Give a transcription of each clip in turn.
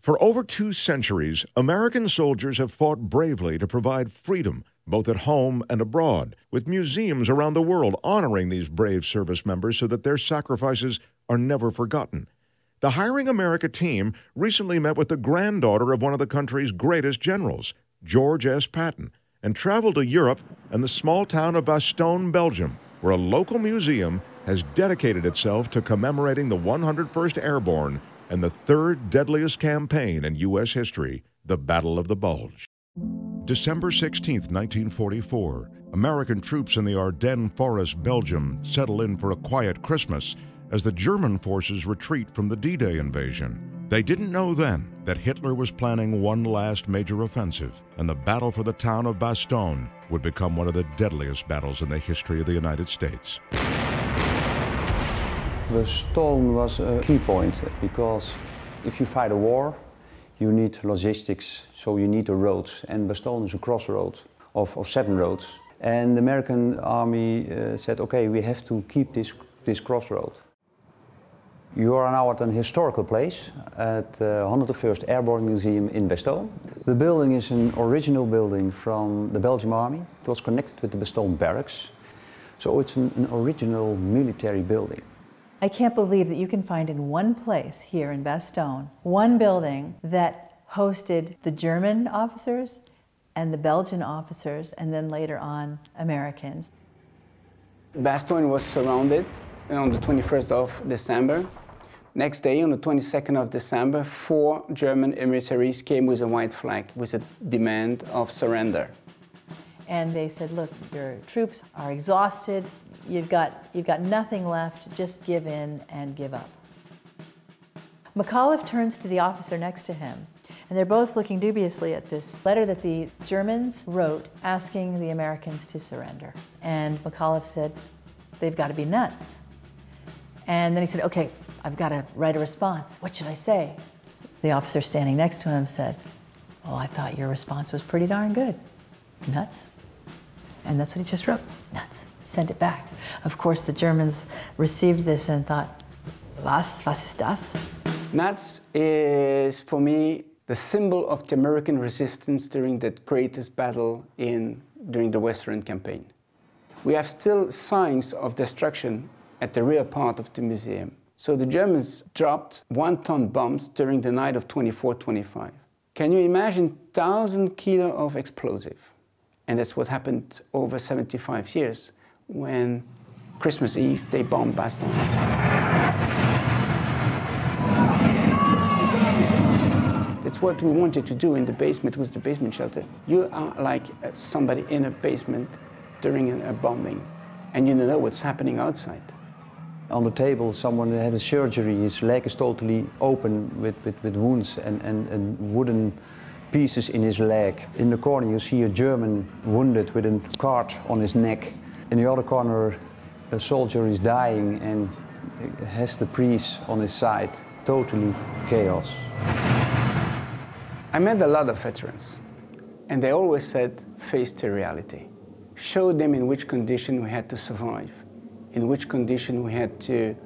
For over 2 centuries, American soldiers have fought bravely to provide freedom, both at home and abroad, with museums around the world honoring these brave service members so that their sacrifices are never forgotten. The Hiring America team recently met with the granddaughter of one of the country's greatest generals, George S. Patton, and traveled to Europe and the small town of Bastogne, Belgium, where a local museum has dedicated itself to commemorating the 101st Airborne and the 3rd deadliest campaign in U.S. history, the Battle of the Bulge. December 16, 1944, American troops in the Ardennes Forest, Belgium, settle in for a quiet Christmas as the German forces retreat from the D-Day invasion. They didn't know then that Hitler was planning one last major offensive, and the battle for the town of Bastogne would become one of the deadliest battles in the history of the United States. Bastogne was a key point because if you fight a war, you need logistics, so you need the roads. And Bastogne is a crossroads of 7 roads. And the American army said, okay, we have to keep this crossroad. You are now at an historical place at the 101st Airborne Museum in Bastogne. The building is an original building from the Belgian army. It was connected with the Bastogne barracks. So it's an original military building. I can't believe that you can find in one place here in Bastogne, one building that hosted the German officers and the Belgian officers, and then later on, Americans. Bastogne was surrounded on the 21st of December. Next day, on the 22nd of December, 4 German emissaries came with a white flag with a demand of surrender. And they said, look, your troops are exhausted. You've got nothing left, just give in and give up. McAuliffe turns to the officer next to him, and they're both looking dubiously at this letter that the Germans wrote asking the Americans to surrender. And McAuliffe said, they've got to be nuts. And then he said, okay, I've got to write a response. What should I say? The officer standing next to him said, well, I thought your response was pretty darn good. Nuts. And that's what he just wrote, nuts. Sent it back. Of course, the Germans received this and thought, was ist das? Nuts is, for me, the symbol of the American resistance during the greatest battle during the Western campaign. We have still signs of destruction at the rear part of the museum. So the Germans dropped 1-ton bombs during the night of 24-25. Can you imagine 1,000 kilo of explosive? And that's what happened over 75 years. When Christmas Eve, they bombed Bastogne. That's what we wanted to do in the basement with the basement shelter. You are like somebody in a basement during a bombing, and you don't know what's happening outside. On the table, someone had a surgery. His leg is totally open with wounds and wooden pieces in his leg. In the corner, you see a German wounded with a cart on his neck. In the other corner, a soldier is dying and has the priest on his side. Totally chaos. I met a lot of veterans, and they always said, face the reality. Show them in which condition we had to survive, in which condition we had to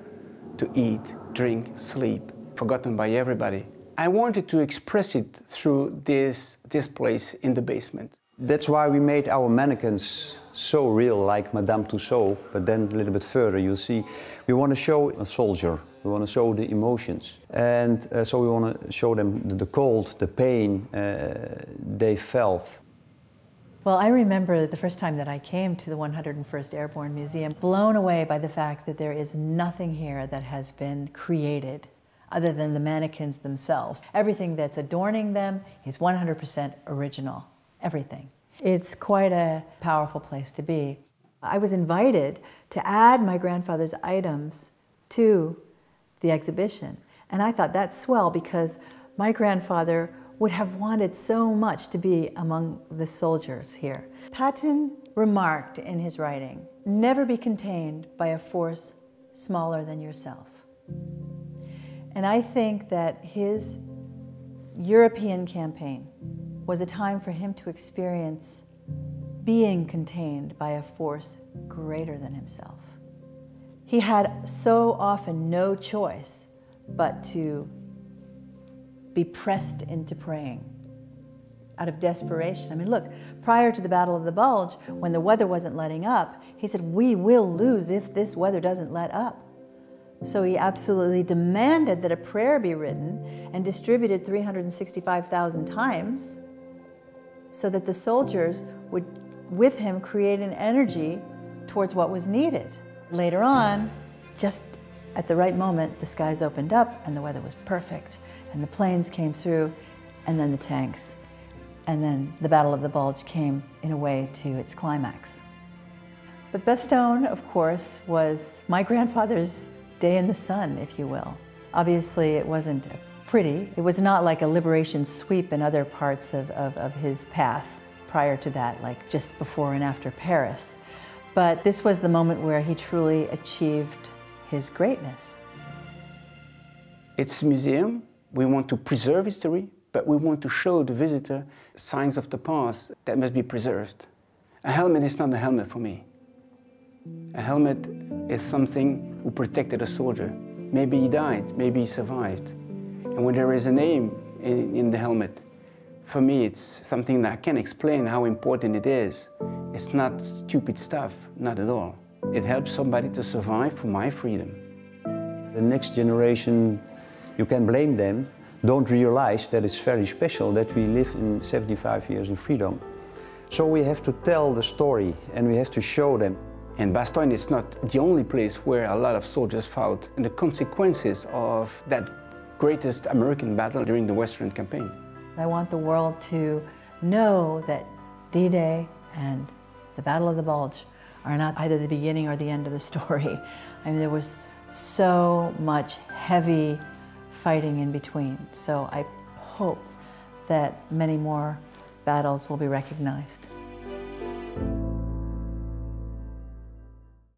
eat, drink, sleep, forgotten by everybody. I wanted to express it through this place in the basement. That's why we made our mannequins so real, like Madame Tussauds, but then a little bit further, you'll see. We want to show a soldier, we want to show the emotions. And so we want to show them the cold, the pain they felt. Well, I remember the first time that I came to the 101st Airborne Museum, blown away by the fact that there is nothing here that has been created other than the mannequins themselves. Everything that's adorning them is 100% original, everything. It's quite a powerful place to be. I was invited to add my grandfather's items to the exhibition, and I thought that's swell because my grandfather would have wanted so much to be among the soldiers here. Patton remarked in his writing, never be contained by a force smaller than yourself. And I think that his European campaign was a time for him to experience being contained by a force greater than himself. He had so often no choice but to be pressed into praying out of desperation. I mean, look, prior to the Battle of the Bulge, when the weather wasn't letting up, he said, we will lose if this weather doesn't let up. So he absolutely demanded that a prayer be written and distributed 365,000 times so that the soldiers would, with him, create an energy towards what was needed. Later on, just at the right moment, the skies opened up and the weather was perfect, and the planes came through, and then the tanks. And then the Battle of the Bulge came, in a way, to its climax. But Bastogne, of course, was my grandfather's day in the sun, if you will. Obviously, it wasn't pretty. It was not like a liberation sweep in other parts of his path prior to that, like just before and after Paris. But this was the moment where he truly achieved his greatness. It's a museum. We want to preserve history, but we want to show the visitor signs of the past that must be preserved. A helmet is not a helmet for me. A helmet is something who protected a soldier. Maybe he died, maybe he survived. And when there is a name in the helmet, for me it's something that I can't explain how important it is. It's not stupid stuff, not at all. It helps somebody to survive for my freedom. The next generation, you can blame them, don't realize that it's very special that we live in 75 years in freedom. So we have to tell the story and we have to show them. And Bastogne is not the only place where a lot of soldiers fought and the consequences of that greatest American battle during the Western campaign. I want the world to know that D-Day and the Battle of the Bulge are not either the beginning or the end of the story. I mean, there was so much heavy fighting in between. So I hope that many more battles will be recognized.